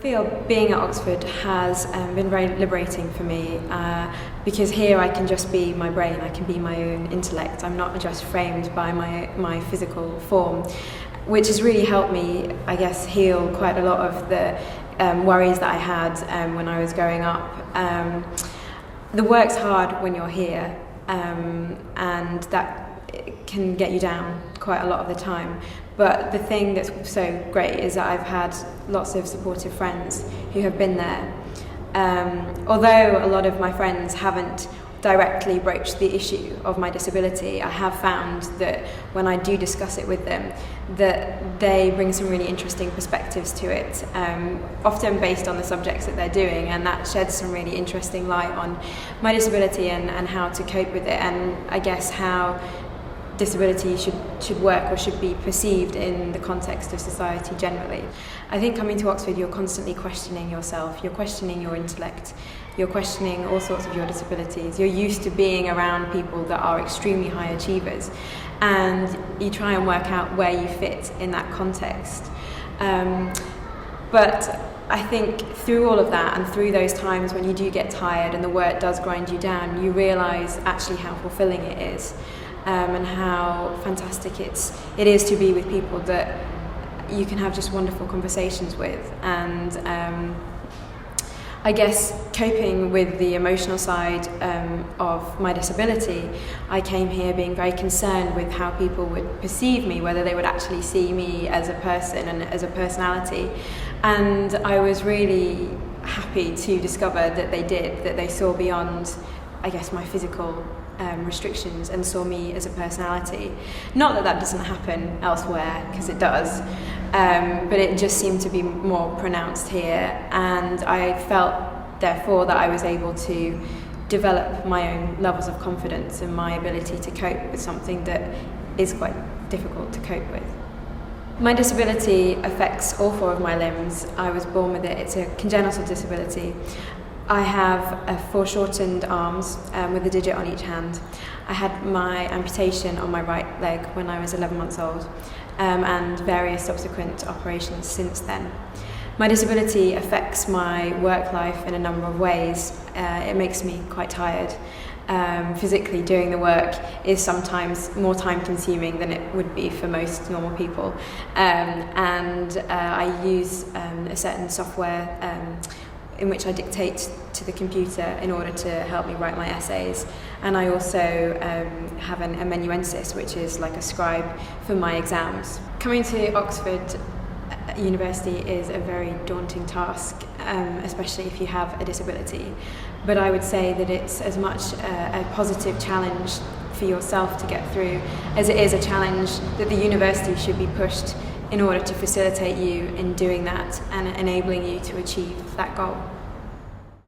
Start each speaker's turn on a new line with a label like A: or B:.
A: feel being at Oxford has been very liberating for me because here I can just be my brain, I can be my own intellect. I'm not just framed by my physical form, which has really helped me, I guess, heal quite a lot of the worries that I had when I was growing up. The work's hard when you're here, and that can get you down quite a lot of the time. But the thing that's so great is that I've had lots of supportive friends who have been there. Although a lot of my friends haven't directly broached the issue of my disability, I have found that when I do discuss it with them, that they bring some really interesting perspectives to it, often based on the subjects that they're doing, and that sheds some really interesting light on my disability and how to cope with it, and I guess how disability should work or should be perceived in the context of society generally. I think coming to Oxford, you're constantly questioning yourself, you're questioning your intellect, you're questioning all sorts of your disabilities. You're used to being around people that are extremely high achievers, and you try and work out where you fit in that context. But I think through all of that and through those times when you do get tired and the work does grind you down, you realise actually how fulfilling it is. And how fantastic it is to be with people that you can have just wonderful conversations with. And I guess coping with the emotional side of my disability, I came here being very concerned with how people would perceive me, whether they would actually see me as a person and as a personality. And I was really happy to discover that they did, that they saw beyond, I guess, my physical restrictions and saw me as a personality. Not that that doesn't happen elsewhere, because it does, but it just seemed to be more pronounced here, and I felt therefore that I was able to develop my own levels of confidence and my ability to cope with something that is quite difficult to cope with. My disability affects all four of my limbs. I was born with it. It's a congenital disability. I have foreshortened arms with a digit on each hand. I had my amputation on my right leg when I was 11 months old, and various subsequent operations since then. My disability affects my work life in a number of ways. It makes me quite tired. Physically doing the work is sometimes more time consuming than it would be for most normal people. And I use a certain software in which I dictate to the computer in order to help me write my essays. And I also have an amanuensis, which is like a scribe for my exams. Coming to Oxford University is a very daunting task, especially if you have a disability. But I would say that it's as much a positive challenge for yourself to get through as it is a challenge that the university should be pushed in order to facilitate you in doing that and enabling you to achieve that goal.